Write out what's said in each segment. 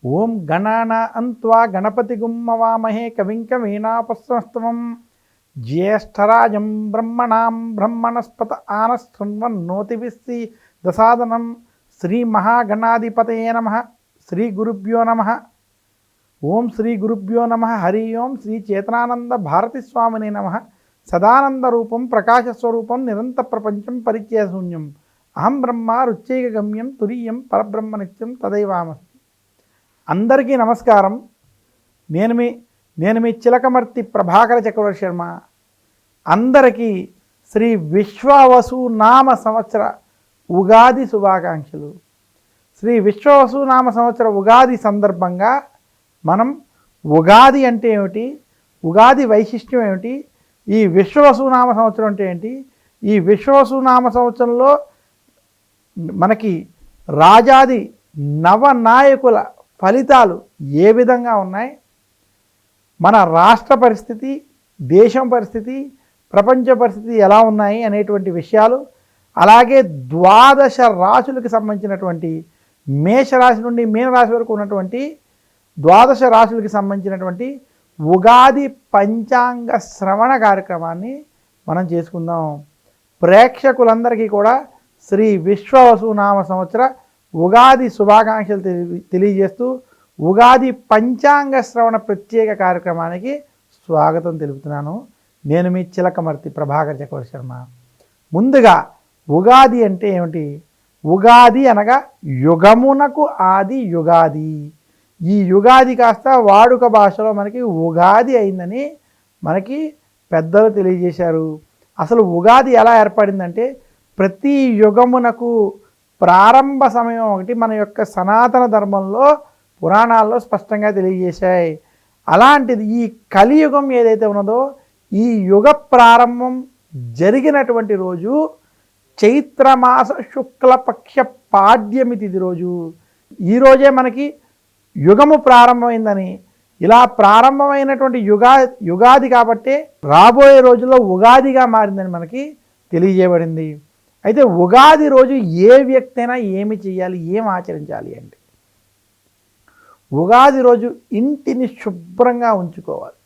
ఓం గణానాన్త్వా గణపతిగుం మవామహే కవిం కవీనాపస్మస్తమం జ్యేష్ఠరాజం బ్రహ్మణాం బ్రహ్మణస్పత ఆనశృణ్వన్నోతిభిస్సి దసాదనం శ్రీ మహాగణాధిపతయే నమః. శ్రీ గురుభ్యో నమః. ఓం శ్రీ గురుభ్యో నమః. హరి ఓం శ్రీ చేతనానంద భారతి స్వామినే నమః. సదానంద రూపం ప్రకాశస్వరూపం నిరంతర ప్రపంచం పరిచయశూన్యం అహం బ్రహ్మ రుచ్యైక గమ్యం తురీయం పరబ్రహ్మ నిత్యం తదైవామస్మి. అందరికీ నమస్కారం. నేను మీ చిలకమర్తి ప్రభాకర చక్రవర్తి శర్మ. అందరికీ శ్రీ విశ్వవసు నామ సంవత్సర ఉగాది శుభాకాంక్షలు. శ్రీ విశ్వవసు నామ సంవత్సర ఉగాది సందర్భంగా మనం ఉగాది అంటే ఏమిటి, ఉగాది వైశిష్ట్యం ఏమిటి, ఈ విశ్వవసు నామ సంవత్సరం అంటే ఏంటి, ఈ విశ్వవసు నామ సంవత్సరంలో మనకి రాజాది నవనాయకుల ఫలితాలు ఏ విధంగా ఉన్నాయి, మన రాష్ట్ర పరిస్థితి, దేశం పరిస్థితి, ప్రపంచ పరిస్థితి ఎలా ఉన్నాయి అనేటువంటి విషయాలు, అలాగే 12 రాశులకు సంబంధించినటువంటి మేషరాశి నుండి మీనరాశి వరకు ఉన్నటువంటి 12 రాశులకు సంబంధించినటువంటి ఉగాది పంచాంగ శ్రవణ కార్యక్రమాన్ని మనం చేసుకుందాం. ప్రేక్షకులందరికీ కూడా శ్రీ విశ్వవసు నామ సంవత్సర ఉగాది శుభాకాంక్షలు తెలియజేస్తూ ఉగాది పంచాంగ శ్రవణ ప్రత్యేక కార్యక్రమానికి స్వాగతం తెలుపుతున్నాను. నేను మీ చిలకమర్తి ప్రభాకర చక్రవర్తి శర్మ. ముందుగా ఉగాది అంటే ఏమిటి? ఉగాది అనగా యుగమునకు ఆది యుగాది. ఈ యుగాది కాస్త వాడుక భాషలో మనకి ఉగాది అయిందని మనకి పెద్దలు తెలియజేశారు. అసలు ఉగాది ఎలా ఏర్పడిందంటే ప్రతి యుగమునకు ప్రారంభ సమయం ఒకటి మన యొక్క సనాతన ధర్మంలో పురాణాల్లో స్పష్టంగా తెలియజేశాయి. అలాంటిది ఈ కలియుగం ఏదైతే ఉన్నదో ఈ యుగ ప్రారంభం జరిగినటువంటి రోజు చైత్రమాస శుక్లపక్ష పాడ్యమి తిథి రోజు. ఈరోజే మనకి యుగము ప్రారంభమైందని, ఇలా ప్రారంభమైనటువంటి యుగాది కాబట్టే రాబోయే రోజుల్లో ఉగాదిగా మారిందని మనకి తెలియజేయబడింది. అయితే ఉగాది రోజు ఏ వ్యక్తి అయినా ఏమి చేయాలి, ఏం ఆచరించాలి అంటే ఉగాది రోజు ఇంటిని శుభ్రంగా ఉంచుకోవాలి.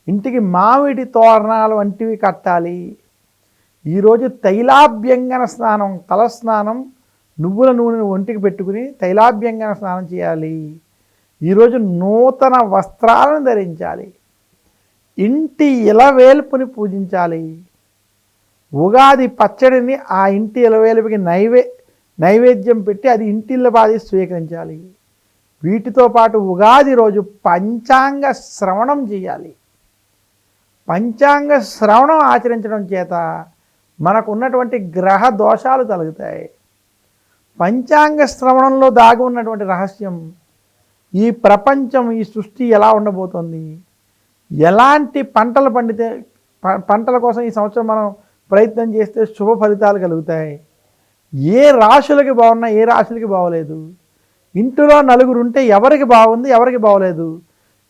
ఇంటికి మామిడి తోరణాలు వంటివి కట్టాలి. ఈరోజు తైలాభ్యంగన స్నానం, తలస్నానం, నువ్వుల నూనెను ఒంటికి పెట్టుకుని తైలాభ్యంగన స్నానం చేయాలి. ఈరోజు నూతన వస్త్రాలను ధరించాలి. ఇంటి ఇలవేల్పుని పూజించాలి. ఉగాది పచ్చడిని ఆ ఇంటి ఇలవేలుపుకి నైవేద్యం పెట్టి అది ఇంటిల్ల బాధి స్వీకరించాలి. వీటితో పాటు ఉగాది రోజు పంచాంగ శ్రవణం చేయాలి. పంచాంగ శ్రవణం ఆచరించడం చేత మనకు ఉన్నటువంటి గ్రహ దోషాలు తొలగుతాయి. పంచాంగ శ్రవణంలో దాగి ఉన్నటువంటి రహస్యం, ఈ ప్రపంచం, ఈ సృష్టి ఎలా ఉండబోతోంది, ఎలాంటి పంటలు పండితే పంటల కోసం ఈ సంవత్సరం మనం ప్రయత్నం చేస్తే శుభ ఫలితాలు కలుగుతాయి, ఏ రాశులకి బాగున్నా ఏ రాశులకి బాగోలేదు, ఇంటిలో నలుగురు ఉంటే ఎవరికి బాగుంది ఎవరికి బాగోలేదు,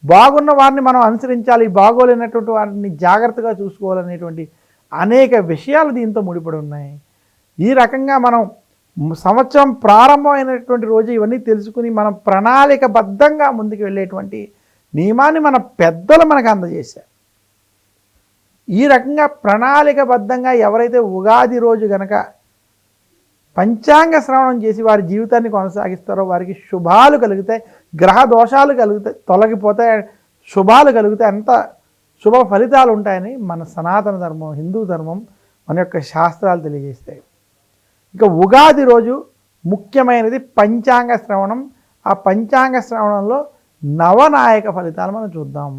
బాగున్న వారిని మనం అనుసరించాలి, బాగోలేనటువంటి వారిని జాగ్రత్తగా చూసుకోవాలనేటువంటి అనేక విషయాలు దీంతో ముడిపడి ఉన్నాయి. ఈ రకంగా మనం సంవత్సరం ప్రారంభమైనటువంటి రోజు ఇవన్నీ తెలుసుకుని మనం ప్రణాళికబద్ధంగా ముందుకు వెళ్ళేటువంటి నియమాన్ని మన పెద్దలు మనకు అందజేశారు. ఈ రకంగా ప్రణాళికబద్ధంగా ఎవరైతే ఉగాది రోజు గనక పంచాంగ శ్రవణం చేసి వారి జీవితాన్ని కొనసాగిస్తారో వారికి శుభాలు కలుగుతాయి, గ్రహ దోషాలు కలుగుతాయి, తొలగిపోతాయి, శుభాలు కలుగుతాయి, అంత శుభ ఫలితాలు ఉంటాయని మన సనాతన ధర్మం, హిందూ ధర్మం, మన యొక్క శాస్త్రాలు తెలియజేస్తాయి. ఇక ఉగాది రోజు ముఖ్యమైనది పంచాంగ శ్రవణం. ఆ పంచాంగ శ్రవణంలో నవనాయక ఫలితాలు మనం చూద్దాం.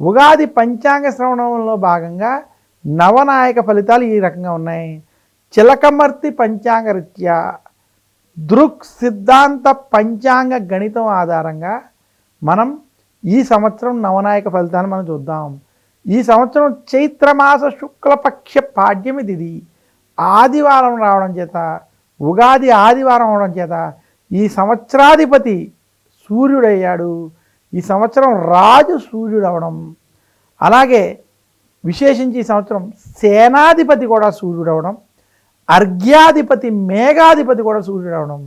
ఉగాది పంచాంగ శ్రవణంలో భాగంగా నవనాయక ఫలితాలు ఈ రకంగా ఉన్నాయి. చిలకమర్తి పంచాంగ రీత్యా దృక్ సిద్ధాంత పంచాంగ గణితం ఆధారంగా మనం ఈ సంవత్సరం నవనాయక ఫలితాలు మనం చూద్దాం. ఈ సంవత్సరం చైత్రమాస శుక్లపక్ష పాడ్యమి తిథి ఆదివారం రావడం చేత, ఉగాది ఆదివారం అవడం చేత ఈ సంవత్సరాధిపతి సూర్యుడయ్యాడు. ఈ సంవత్సరం రాజు సూర్యుడు అవడం, అలాగే విశేషించి ఈ సంవత్సరం సేనాధిపతి కూడా సూర్యుడు అవడం, అర్ఘ్యాధిపతి మేఘాధిపతి కూడా సూర్యుడు అవడం,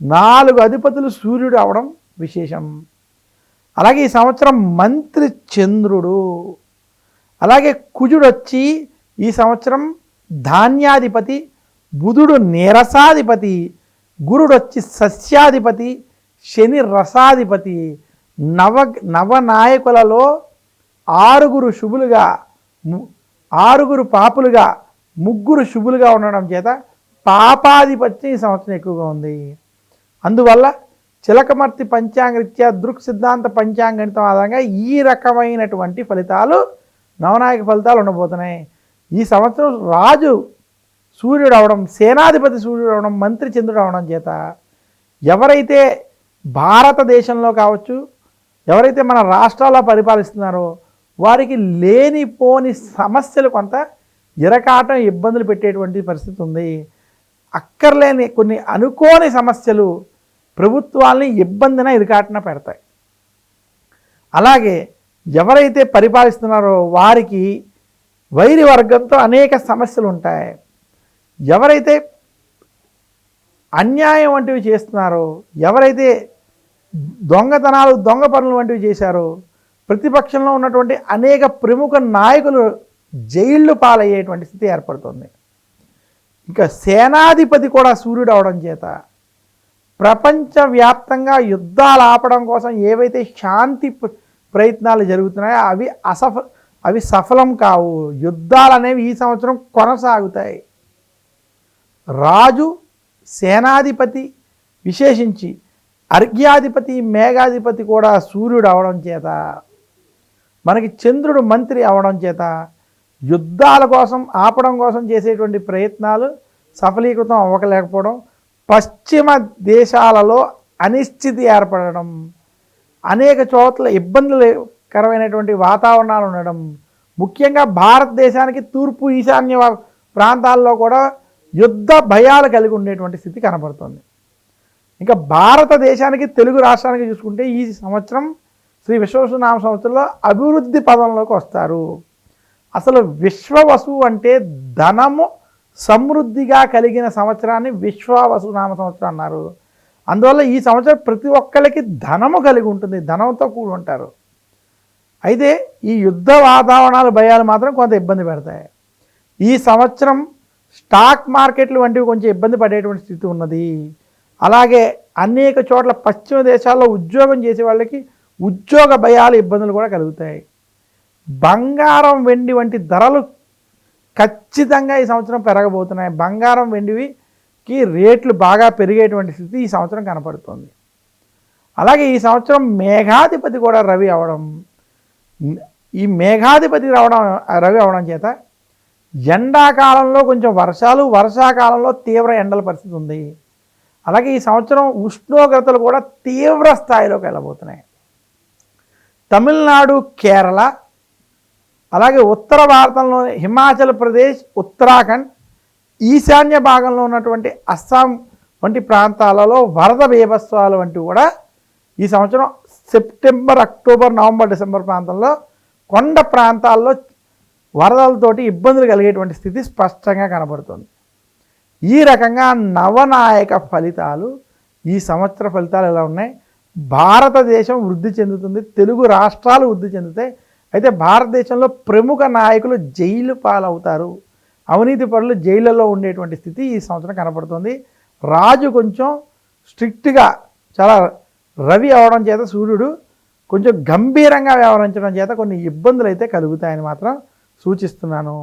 4 అధిపతులు సూర్యుడు అవడం విశేషం. అలాగే ఈ సంవత్సరం మంత్రి చంద్రుడు, అలాగే కుజుడు వచ్చి ఈ సంవత్సరం ధాన్యాధిపతి, బుధుడు నీరసాధిపతి, గురుడు వచ్చి సస్యాధిపతి, శని రసాధిపతి. నవనాయకులలో 6 శుభులుగా, 6 పాపులుగా, 3 శుభులుగా ఉండడం చేత పాపాధిపత్యం ఈ సంవత్సరం ఎక్కువగా ఉంది. అందువల్ల చిలకమర్తి పంచాంగరీత్యా దృక్ సిద్ధాంత పంచాంగణితం ఆధారంగా ఈ రకమైనటువంటి ఫలితాలు, నవనాయక ఫలితాలు ఉండబోతున్నాయి. ఈ సంవత్సరం రాజు సూర్యుడు అవడం, సేనాధిపతి సూర్యుడు అవడం, మంత్రి చంద్రుడు అవడం చేత ఎవరైతే భారతదేశంలో కావచ్చు, ఎవరైతే మన రాష్ట్రాల్లో పరిపాలిస్తున్నారో వారికి లేనిపోని సమస్యలు కొంత ఇరకాటం, ఇబ్బందులు పెట్టేటువంటి పరిస్థితి ఉంది. అక్కర్లేని కొన్ని అనుకోని సమస్యలు ప్రభుత్వాల్ని ఇబ్బందిన ఇరకాటన పెడతాయి. అలాగే ఎవరైతే పరిపాలిస్తున్నారో వారికి వైరి వర్గంతో అనేక సమస్యలు ఉంటాయి. ఎవరైతే అన్యాయం వంటివి చేస్తున్నారో, ఎవరైతే దొంగతనాలు, దొంగ పనులు వంటివి చేశారో, ప్రతిపక్షంలో ఉన్నటువంటి అనేక ప్రముఖ నాయకులు జైళ్ళు పాలయ్యేటువంటి స్థితి ఏర్పడుతుంది. ఇంకా సేనాధిపతి కూడా సూర్యుడు అవడం చేత ప్రపంచవ్యాప్తంగా యుద్ధాలు ఆపడం కోసం ఏవైతే శాంతి ప్రయత్నాలు జరుగుతున్నాయో అవి సఫలం కావు. యుద్ధాలు అనేవి ఈ సంవత్సరం కొనసాగుతాయి. రాజు, సేనాధిపతి, విశేషించి అర్ఘ్యాధిపతి, మేఘాధిపతి కూడా సూర్యుడు అవడం చేత, మనకి చంద్రుడు మంత్రి అవడం చేత యుద్ధాల కోసం, ఆపడం కోసం చేసేటువంటి ప్రయత్నాలు సఫలీకృతం అవ్వలేకపోవడం, పశ్చిమ దేశాలలో అనిశ్చితి ఏర్పడడం, అనేక చోట్ల ఇబ్బందులకరమైనటువంటి వాతావరణాలు ఉండడం, ముఖ్యంగా భారతదేశానికి తూర్పు ఈశాన్య ప్రాంతాల్లో కూడా యుద్ధ భయాలు కలిగి ఉండేటువంటి స్థితి కనబడుతుంది. ఇంకా భారతదేశానికి, తెలుగు రాష్ట్రానికి చూసుకుంటే ఈ సంవత్సరం శ్రీ విశ్వవసునామ సంవత్సరంలో అభివృద్ధి పదంలోకి వస్తారు. అసలు విశ్వవసు అంటే ధనము సమృద్ధిగా కలిగిన సంవత్సరాన్ని విశ్వవసునామ సంవత్సరం అన్నారు. అందువల్ల ఈ సంవత్సరం ప్రతి ఒక్కరికి ధనము కలిగి ఉంటుంది, ధనంతో కూడి ఉంటారు. అయితే ఈ యుద్ధ వాతావరణాలు, భయాలు మాత్రం కొంత ఇబ్బంది పెడతాయి. ఈ సంవత్సరం స్టాక్ మార్కెట్లు వంటివి కొంచెం ఇబ్బంది పడేటువంటి స్థితి ఉన్నది. అలాగే అనేక చోట్ల పశ్చిమ దేశాల్లో ఉద్యోగం చేసే వాళ్ళకి ఉద్యోగ భయాలు, ఇబ్బందులు కూడా కలుగుతాయి. బంగారం, వెండి వంటి ధరలు ఖచ్చితంగా ఈ సంవత్సరం పెరగబోతున్నాయి. బంగారం, వెండికి రేట్లు బాగా పెరిగేటువంటి స్థితి ఈ సంవత్సరం కనపడుతుంది. అలాగే ఈ సంవత్సరం మేఘాధిపతి కూడా రవి అవడం, ఈ మేఘాధిపతి రవి అవడం చేత ఎండాకాలంలో కొంచెం వర్షాలు, వర్షాకాలంలో తీవ్ర ఎండల పరిస్థితి ఉంది. అలాగే ఈ సంవత్సరం ఉష్ణోగ్రతలు కూడా తీవ్ర స్థాయిలోకి వెళ్ళబోతున్నాయి. తమిళనాడు, కేరళ, అలాగే ఉత్తర భారతంలోని హిమాచల్ ప్రదేశ్, ఉత్తరాఖండ్, ఈశాన్య భాగంలో ఉన్నటువంటి అస్సాం వంటి ప్రాంతాలలో వరద బీభత్సాలు వంటివి కూడా ఈ సంవత్సరం సెప్టెంబర్, అక్టోబర్, నవంబర్, డిసెంబర్ ప్రాంతంలో కొండ ప్రాంతాల్లో వరదలతోటి ఇబ్బందులు కలిగేటువంటి స్థితి స్పష్టంగా కనబడుతుంది. ఈ రకంగా నవనాయక ఫలితాలు, ఈ సంవత్సర ఫలితాలు ఎలా ఉన్నాయి? భారతదేశం వృద్ధి చెందుతుంది, తెలుగు రాష్ట్రాలు వృద్ధి చెందుతాయి. అయితే భారతదేశంలో ప్రముఖ నాయకులు జైలు పాలవుతారు, అవినీతి పరులు జైళ్ళలో ఉండేటువంటి స్థితి ఈ సంవత్సరం కనపడుతుంది. రాజు కొంచెం స్ట్రిక్ట్గా, చాలా రవి అవడం చేత సూర్యుడు కొంచెం గంభీరంగా వ్యవహరించడం చేత కొన్ని ఇబ్బందులు అయితే కలుగుతాయని మాత్రం సూచిస్తున్నాను.